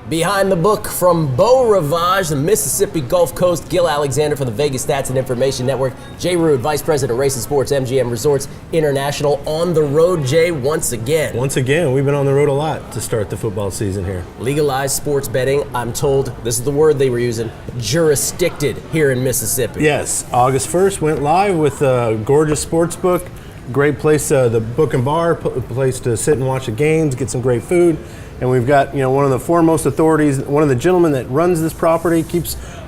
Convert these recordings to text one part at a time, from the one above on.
Behind the book from Beau Rivage, the Mississippi Gulf Coast, Gill Alexander for the Vegas Stats and Information Network, Jay Rood, Vice President of Race and Sports, MGM Resorts International, on the road, Jay, once again. Once again, we've been on the road a lot to start the football season here. Legalized sports betting, I'm told, this is the word they were using, jurisdicted here in Mississippi. Yes, August 1st went live with a gorgeous sports book. Great place, the book and bar, place to sit and watch the games, get some great food. And we've got, one of the foremost authorities, one of the gentlemen that runs this property,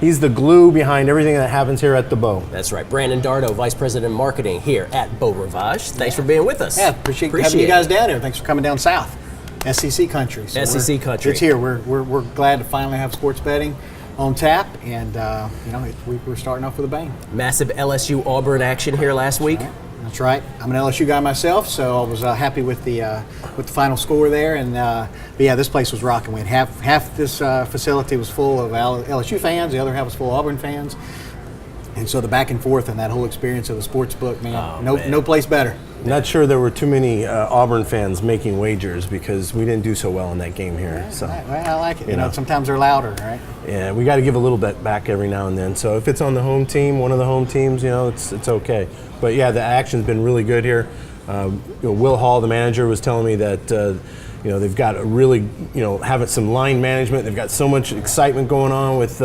he's the glue behind everything that happens here at the Beau. That's right. Brandon Dardo, Vice President of Marketing here at Beau Rivage. Thanks for being with us. Yeah, appreciate having you guys down here. Thanks for coming down south. SEC country. So SEC country. It's here. We're glad to finally have sports betting on tap, and we're starting off with a bang. Massive LSU Auburn action here last week. That's right. I'm an LSU guy myself, so I was happy with the final score there. And but yeah, this place was rocking. We had half this facility was full of LSU fans, the other half was full of Auburn fans, and so the back and forth and that whole experience of the sports book, man, no place better. Not sure there were too many Auburn fans making wagers because we didn't do so well in that game here. Yeah, so I like it. Sometimes they're louder, right? Yeah, we got to give a little bit back every now and then. So if it's on the home team, one of the home teams, it's okay. But yeah, the action's been really good here. Will Hall, the manager, was telling me that they've got a really having some line management. They've got so much excitement going on with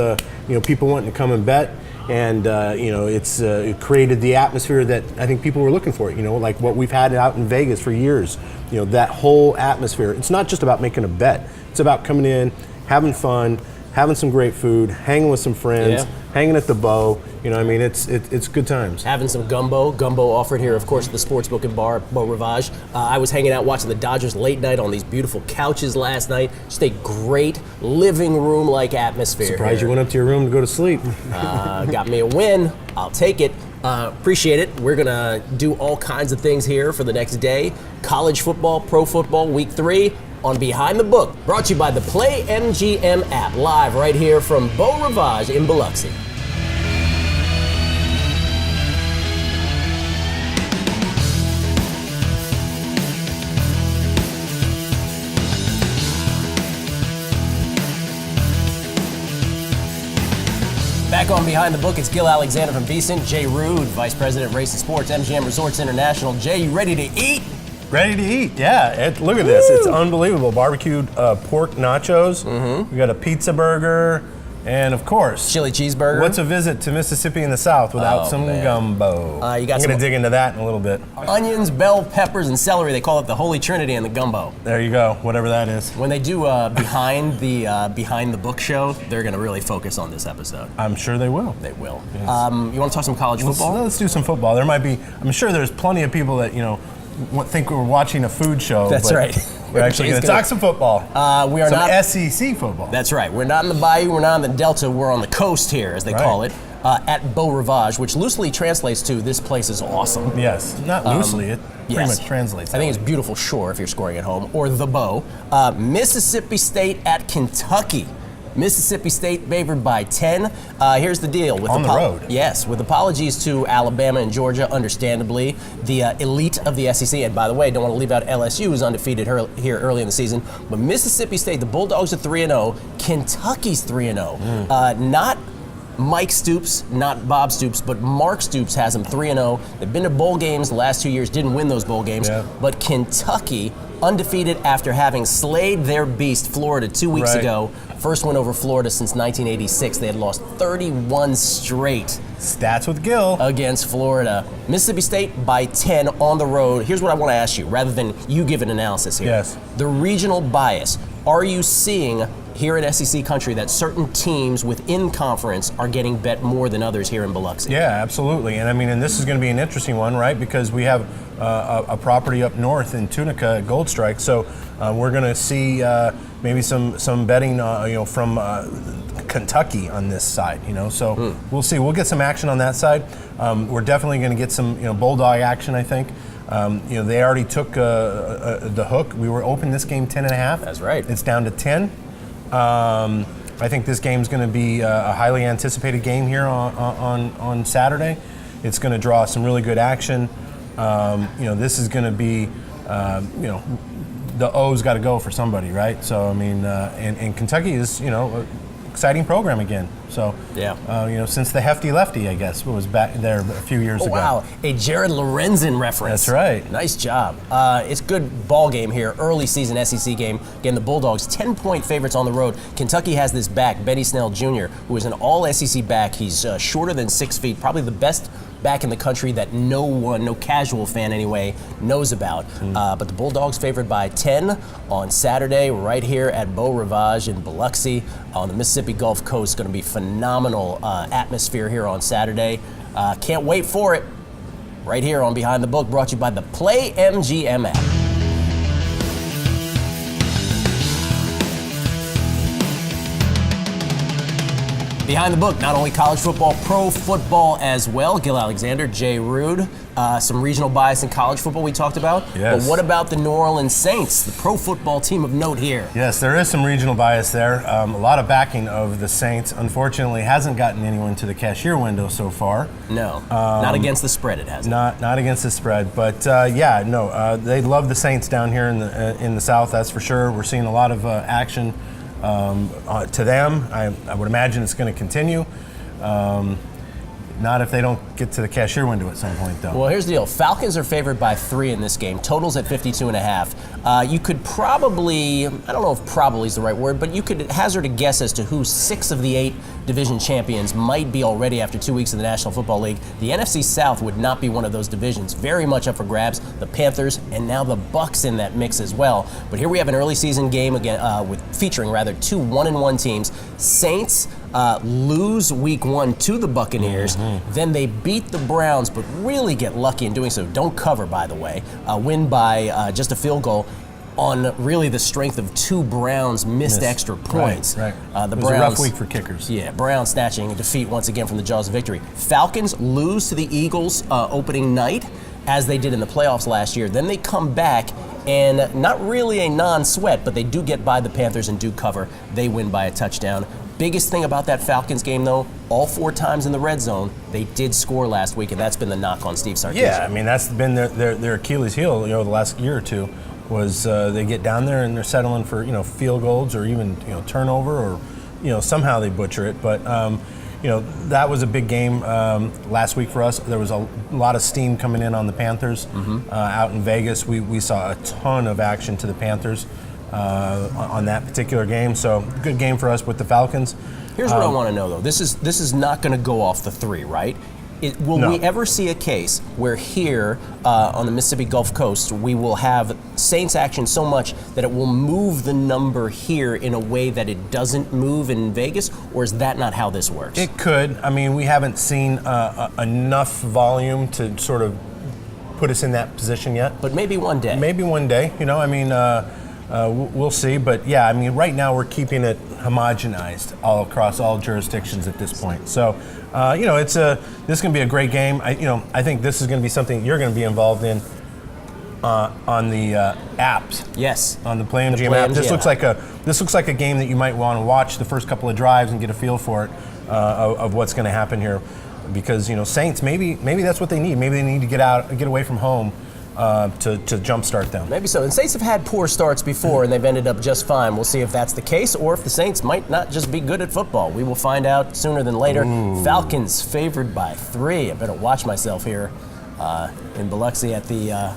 people wanting to come and bet. And it created the atmosphere that I think people were looking for. Like what we've had out in Vegas for years. That whole atmosphere. It's not just about making a bet. It's about coming in, having fun, having some great food, hanging with some friends, hanging at the Beau. It's good times. Having some gumbo offered here, of course, at the Sportsbook and Bar, Beau Rivage. I was hanging out watching the Dodgers late night on these beautiful couches last night. Just a great living room-like atmosphere. Surprised here. You went up to your room to go to sleep. Got me a win. I'll take it. Appreciate it. We're going to do all kinds of things here for the next day. College football, pro football, week 3. On Behind the Book, brought to you by the playMGM app, live right here from Beau Rivage in Biloxi. Back on Behind the Book, it's Gill Alexander from Beeson, Jay Rood, Vice President of Race and Sports, MGM Resorts International. Jay, you ready to eat? Ready to eat, yeah. Look at this. It's unbelievable. Barbecued pork nachos. Mm-hmm. We got a pizza burger. And, of course, chili cheeseburger. What's a visit to Mississippi in the South without some gumbo? I'm going to dig into that in a little bit. Onions, bell peppers, and celery. They call it the Holy Trinity in the gumbo. There you go, whatever that is. When they do Behind the Book show, they're going to really focus on this episode. I'm sure they will. They will. Yes. You want to talk some college football? Let's do some football. I'm sure there's plenty of people that, think we're watching a food show. That's right. We're actually going to talk some football. We are some not SEC football. That's right. We're not in the Bayou. We're not in the Delta. We're on the coast here, as they call it, at Beau Rivage, which loosely translates to "this place is awesome." Yes, not loosely. It pretty much translates. I think it's beautiful shore if you're scoring at home, or the Beau. Mississippi State at Kentucky. Mississippi State favored by 10. Here's the deal. On the road. Yes, with apologies to Alabama and Georgia, understandably, the elite of the SEC. And by the way, don't want to leave out LSU, who's undefeated here early in the season. But Mississippi State, the Bulldogs are 3-0. Kentucky's 3-0. Not Mike Stoops, not Bob Stoops, but Mark Stoops has them 3-0. They've been to bowl games the last 2 years, didn't win those bowl games. Yeah. But Kentucky, undefeated after having slayed their beast, Florida, 2 weeks ago. First win over Florida since 1986. They had lost 31 straight. Stats with Gill. Against Florida. Mississippi State by 10 on the road. Here's what I want to ask you, rather than you give an analysis here. Yes. The regional bias. Are you seeing here in SEC country that certain teams within conference are getting bet more than others here in Biloxi? Yeah, absolutely. And this is going to be an interesting one, right? Because we have a property up north in Tunica, Gold Strike. So we're going to see maybe some betting, from Kentucky on this side. So we'll see. We'll get some action on that side. We're definitely going to get some, Bulldog action, I think. They already took the hook. We were open this game 10.5. That's right. It's down to 10. I think this game's going to be a highly anticipated game here on Saturday. It's going to draw some really good action. This is going to be, the O's got to go for somebody, right? So I mean, and Kentucky is an exciting program again. So since the hefty lefty, I guess, was back there a few years ago. Wow, a Jared Lorenzen reference. That's right. Nice job. It's a good ball game here. Early season SEC game. Again, the Bulldogs 10-point favorites on the road. Kentucky has this back, Benny Snell Jr., who is an all SEC back. He's shorter than 6 feet, probably the best back in the country that no casual fan anyway, knows about. But the Bulldogs favored by 10 on Saturday right here at Beau Rivage in Biloxi on the Mississippi Gulf Coast. Going to be phenomenal atmosphere here on Saturday. Can't wait for it. Right here on Behind the Book, brought to you by the playMGM app. Behind the Book, not only college football, pro football as well. Gill Alexander, Jay Rood. Some regional bias in college football we talked about. Yes. But what about the New Orleans Saints, the pro football team of note here? Yes, there is some regional bias there. A lot of backing of the Saints. Unfortunately, hasn't gotten anyone to the cashier window so far. No, not against the spread it hasn't. Not against the spread, but they love the Saints down here in the South, that's for sure. We're seeing a lot of action to them. I would imagine it's going to continue. Not if they don't get to the cashier window at some point, though. Well, here's the deal. Falcons are favored by 3 in this game. Totals at 52.5. You could probably, I don't know if probably is the right word, but you could hazard a guess as to who 6 of the 8 division champions might be already after 2 weeks in the National Football League. The NFC South would not be one of those divisions. Very much up for grabs. The Panthers and now the Bucs in that mix as well. But here we have an early season game again, featuring 2 1-1 teams. Saints lose week 1 to the Buccaneers. Then they beat the Browns, but really get lucky in doing so. Don't cover, by the way. Win by just a field goal on really the strength of 2 Browns missed extra points. Right. The it was Browns, a rough week for kickers. Yeah, Browns snatching a defeat once again from the jaws of victory. Falcons lose to the Eagles opening night, as they did in the playoffs last year. Then they come back, and not really a non-sweat, but they do get by the Panthers and do cover. They win by a touchdown. Biggest thing about that Falcons game, though, all 4 times in the red zone, they did score last week, and that's been the knock on Steve Sarkisian. Yeah, I mean, that's been their Achilles heel, the last year or two, was they get down there and they're settling for, field goals or even, turnover or, somehow they butcher it. But, that was a big game last week for us. There was a lot of steam coming in on the Panthers out in Vegas. We saw a ton of action to the Panthers on that particular game. So good game for us with the Falcons. Here's what I want to know, though. This is not going to go off the 3, right? Will we ever see a case where here on the Mississippi Gulf Coast we will have Saints action so much that it will move the number here in a way that it doesn't move in Vegas, or is that not how this works? It could. I mean, we haven't seen enough volume to sort of put us in that position yet. But maybe one day. Maybe one day. We'll see. But yeah, I mean, right now we're keeping it homogenized all across all jurisdictions at this point. So, this is going to be a great game. I think this is going to be something you're going to be involved in on the apps. Yes. On the playMGM app. This looks like a game that you might want to watch the first couple of drives and get a feel for it of what's going to happen here, because Saints maybe that's what they need. Maybe they need to get away from home. To jumpstart them. Maybe so. And Saints have had poor starts before, and they've ended up just fine. We'll see if that's the case, or if the Saints might not just be good at football. We will find out sooner than later. Ooh. Falcons favored by 3. I better watch myself here in Biloxi at the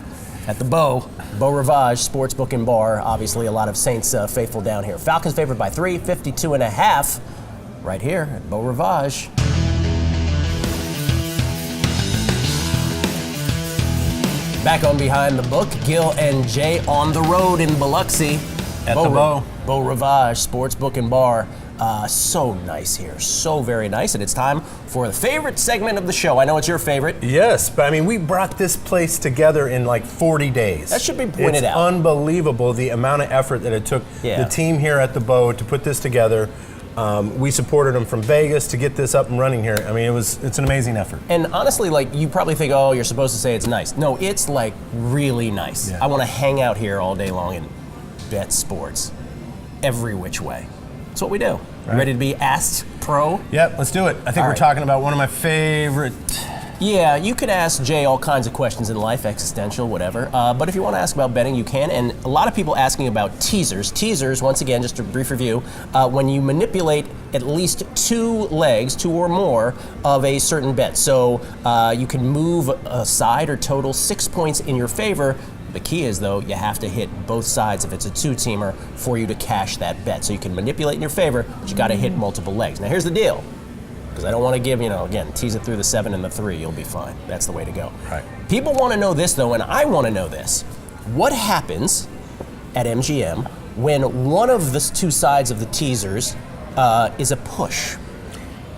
Beau Rivage Sportsbook and Bar. Obviously, a lot of Saints faithful down here. Falcons favored by 3, 52.5, right here at Beau Rivage. Back on Behind the Book, Gill and Jay on the road in Biloxi. At the Beau Rivage Sportsbook and Bar. So nice here, so very nice. And it's time for the favorite segment of the show. I know it's your favorite. Yes, but I mean, we brought this place together in like 40 days. That should be pointed out. It's unbelievable the amount of effort that it took the team here at the Beau to put this together. We supported them from Vegas to get this up and running here. I mean, it's an amazing effort. And honestly, you probably think, oh, you're supposed to say it's nice. No, it's really nice. Yeah. I want to hang out here all day long and bet sports every which way. That's what we do. Right. Ready to be asked pro? Yep, let's do it. I think we're talking about one of my favorite Yeah, you could ask Jay all kinds of questions in life, existential, whatever. But if you want to ask about betting, you can. And a lot of people asking about teasers. Teasers, once again, just a brief review, when you manipulate at least 2 legs, 2 or more, of a certain bet. So you can move a side or total 6 points in your favor. The key is, though, you have to hit both sides if it's a 2-teamer for you to cash that bet. So you can manipulate in your favor, but you got to hit multiple legs. Now, here's the deal. Because I don't want to give, again, tease it through the 7 and the 3, you'll be fine. That's the way to go. Right. People want to know this, though, and I want to know this. What happens at MGM when one of the 2 sides of the teasers is a push?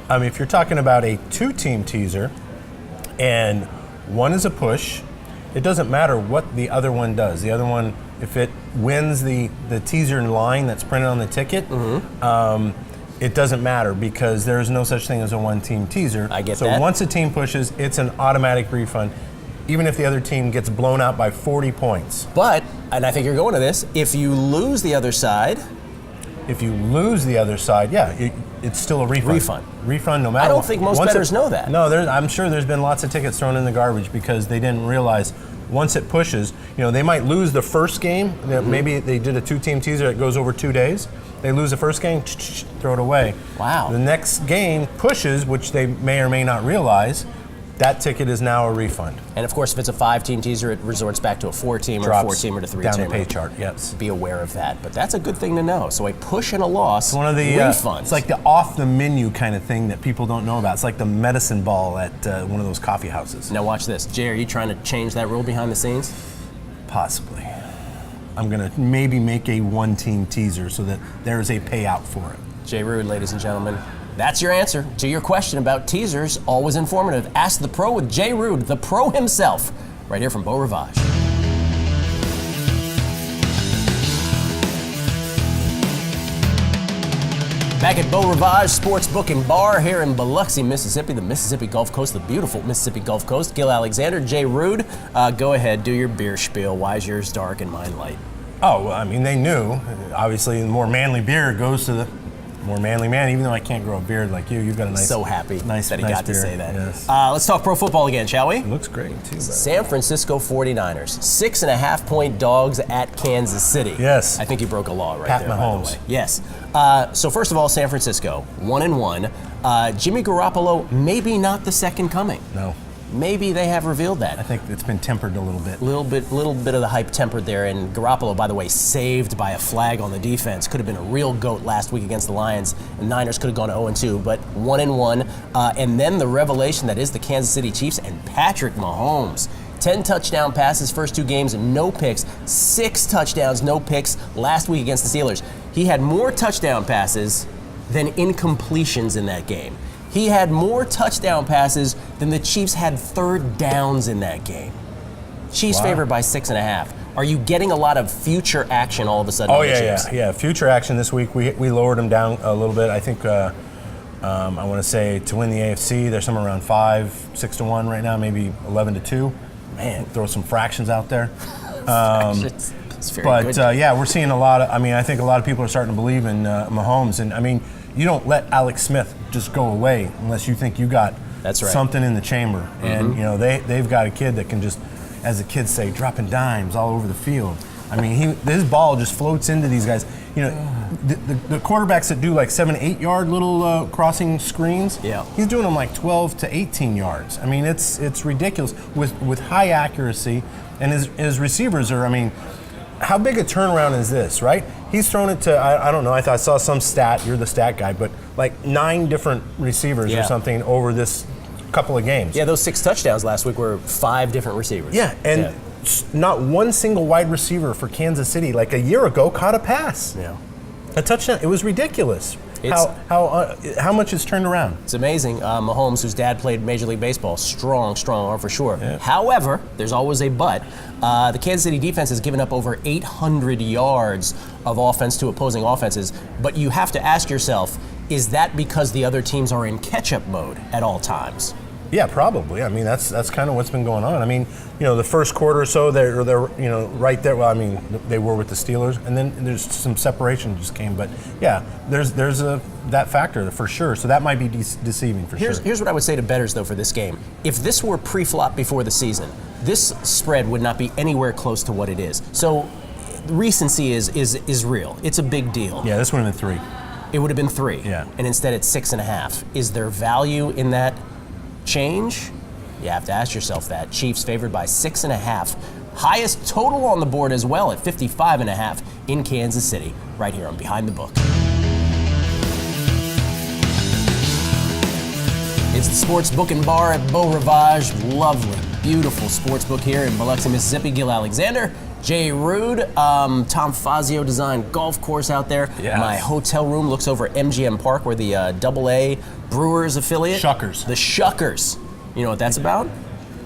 I mean, if you're talking about a 2-team teaser and one is a push, it doesn't matter what the other one does. The other one, if it wins the teaser line that's printed on the ticket, it doesn't matter because there's no such thing as a 1-team teaser. I get that. So once a team pushes, it's an automatic refund, even if the other team gets blown out by 40 points. But, and I think you're going to this, if you lose the other side... If you lose the other side, yeah, it's still a refund. Refund no matter I don't what. think most bettors know that. No, I'm sure there's been lots of tickets thrown in the garbage because they didn't realize once it pushes, they might lose the first game. Maybe they did a 2-team teaser that goes over 2 days. They lose the first game, throw it away. Wow. The next game pushes, which they may or may not realize, that ticket is now a refund. And of course, if it's a 5-team teaser, it resorts back to a 4-team or 4-teamer to 3-teamer. Down the pay chart, yes. Be aware of that. But that's a good thing to know. So a push and a loss, one of the refunds. It's like the off-the-menu kind of thing that people don't know about. It's like the medicine ball at one of those coffee houses. Now watch this. Jay, are you trying to change that rule behind the scenes? Possibly. I'm going to maybe make a 1-team teaser so that there's a payout for it. Jay Rood, ladies and gentlemen. That's your answer to your question about teasers. Always informative. Ask the pro with Jay Rood, the pro himself, right here from Beau Rivage. Back at Beau Rivage Sportsbook and Bar here in Biloxi, Mississippi, the Mississippi Gulf Coast, the beautiful Mississippi Gulf Coast. Gill Alexander, Jay Rood, go ahead, do your beer spiel. Why is yours dark and mine light? Oh, well, I mean, they knew. Obviously, the more manly beer goes to the more manly man. Even though I can't grow a beard like you, you've got a nice, so happy nice, that he nice got beer. to say that. Yes. Let's talk pro football again, shall we? It looks great too. San Francisco 49ers, 6.5-point dogs at Kansas City. Yes. I think you broke a law right Pat there, Mahomes. by the way. Yes. So first of all, San Francisco, 1-1. Jimmy Garoppolo, maybe not the second coming. No. Maybe they have revealed that. I think it's been tempered a little bit. Little bit of the hype tempered there, and Garoppolo, by the way, saved by a flag on the defense. Could have been a real goat last week against the Lions, and Niners could have gone 0-2, but 1-1. And then the revelation that is the Kansas City Chiefs and Patrick Mahomes. 10 touchdown passes, first 2 games, no picks. 6 touchdowns, no picks last week against the Steelers. He had more touchdown passes than incompletions in that game. He had more touchdown passes than the Chiefs had third downs in that game. Chiefs favored by 6.5. Are you getting a lot of future action all of a sudden? Oh, on the Chiefs? yeah. Future action this week. We lowered them down a little bit. I think I want to say to win the AFC, they're somewhere around 6-1 right now, maybe 11-2. Man, throw some fractions out there. It's very good. Yeah, we're seeing a lot of. I think a lot of people are starting to believe in Mahomes, and you don't let Alex Smith just go away unless you think you got something in the chamber. And they've got a kid that can just, as the kids say, dropping dimes all over the field. His ball just floats into these guys. The quarterbacks that do like 7-8 yard little crossing screens. Yeah. He's doing them like 12 to 18 yards. It's ridiculous with high accuracy, and his receivers are. How big a turnaround is this, right? He's thrown it to, I don't know, I thought I saw some stat, you're the stat guy, but like 9 different receivers or something over this couple of games. Yeah, those 6 touchdowns last week were 5 different receivers. Yeah, and not one single wide receiver for Kansas City, like a year ago, caught a pass. Yeah. A touchdown. It was ridiculous. How much has turned around? It's amazing. Mahomes, whose dad played Major League Baseball, strong arm for sure. Yeah. However, there's always a but. The Kansas City defense has given up over 800 yards of offense to opposing offenses, but you have to ask yourself, is that because the other teams are in catch-up mode at all times? Yeah, probably. I mean, that's kind of what's been going on. I mean, the first quarter or so, they're right there. Well, I mean, they were with the Steelers, and then there's some separation just came. But yeah, there's that factor for sure. So that might be deceiving for sure. Here's what I would say to bettors though for this game: if this were pre-flop before the season, this spread would not be anywhere close to what it is. So recency is real. It's a big deal. Yeah, this would have been 3. It would have been 3. Yeah. And instead it's 6.5. Is there value in that change? You have to ask yourself that. Chiefs favored by 6.5. Highest total on the board as well at 55.5 in Kansas City, right here on Behind the Book. It's the Sports Book and Bar at Beau Rivage. Lovely, beautiful sports book here in Biloxi, Mississippi. Gill Alexander, Jay Rood, Tom Fazio designed golf course out there. Yes. My hotel room looks over MGM Park, where the AA Brewers affiliate. Shuckers. The Shuckers. You know what that's about?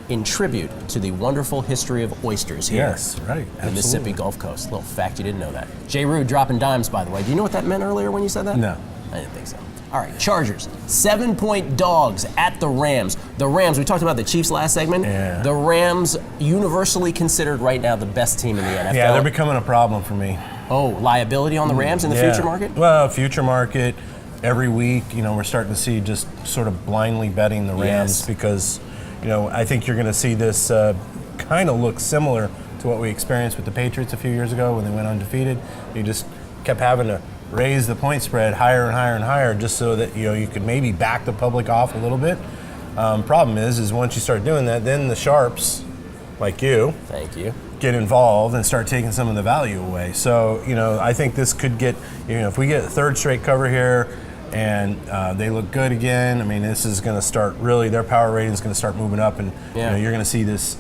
In tribute to the wonderful history of oysters here. Yes, right. On the Mississippi Gulf Coast. Little fact you didn't know that. Jay Rood dropping dimes, by the way. Do you know what that meant earlier when you said that? No. I didn't think so. All right, Chargers, 7-point dogs at the Rams. The Rams, we talked about the Chiefs last segment. Yeah. The Rams, universally considered right now the best team in the NFL. Yeah, they're becoming a problem for me. Oh, liability on the Rams in the future market? Well, future market, every week, we're starting to see just sort of blindly betting the Rams because, I think you're going to see this kind of look similar to what we experienced with the Patriots a few years ago when they went undefeated. You just kept having to raise the point spread higher and higher and higher just so that you could maybe back the public off a little bit. Problem is once you start doing that, then the sharps, like you, thank you, get involved and start taking some of the value away. So I think this could get if we get a third straight cover here and they look good again. I mean, this is going to start really their power rating is going to start moving up, and you're going to see this.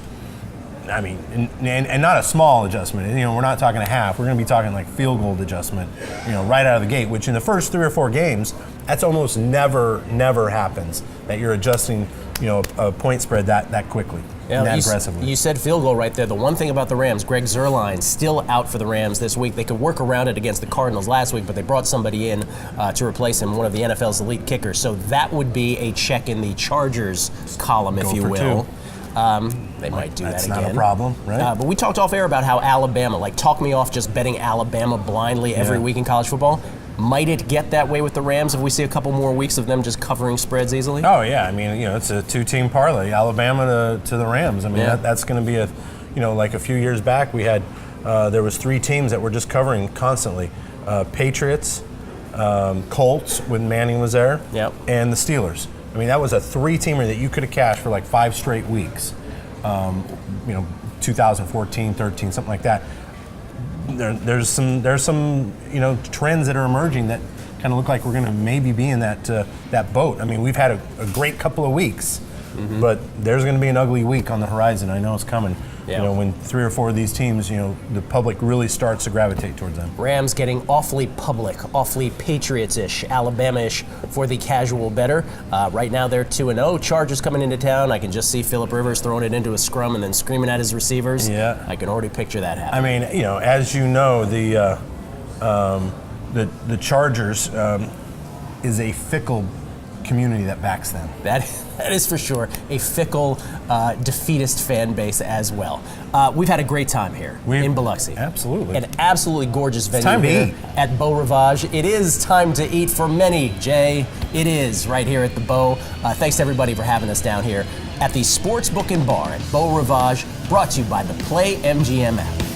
I mean, and not a small adjustment. We're not talking a half. We're going to be talking like field goal adjustment, right out of the gate. Which in the first 3 or 4 games, that's almost never happens that you're adjusting, a point spread that quickly, and that aggressively. You said field goal right there. The one thing about the Rams, Greg Zuerlein still out for the Rams this week. They could work around it against the Cardinals last week, but they brought somebody in to replace him, one of the NFL's elite kickers. So that would be a check in the Chargers column, if you will. 2. They might do that again. That's not a problem, right? But we talked off air about how Alabama, talk me off just betting Alabama blindly every week in college football. Might it get that way with the Rams if we see a couple more weeks of them just covering spreads easily? Oh, yeah. I mean, it's a 2-team parlay, Alabama to the Rams. I mean, that's going to be like a few years back, we had, there was 3 teams that were just covering constantly. Patriots, Colts when Manning was there, and the Steelers. I mean, that was a 3-teamer that you could have cashed for like 5 straight weeks. 2014, 13, something like that. There's some trends that are emerging that kind of look like we're going to maybe be in that boat. I mean, we've had a great couple of weeks, but there's going to be an ugly week on the horizon. I know it's coming. When 3 or 4 of these teams, the public really starts to gravitate towards them. Rams getting awfully public, awfully Patriots-ish, Alabama-ish for the casual bettor. Right now they're 2-0. Chargers coming into town. I can just see Phillip Rivers throwing it into a scrum and then screaming at his receivers. Yeah. I can already picture that happening. I mean, as you know, the Chargers is a fickle community that backs them. That is for sure a fickle, defeatist fan base as well. We've had a great time here in Biloxi. Absolutely. An absolutely gorgeous venue time to here eat. at Beau Rivage. It is time to eat for many, Jay. It is right here at the Beau. Thanks to everybody for having us down here at the Sports Book and Bar at Beau Rivage, brought to you by the playMGM app.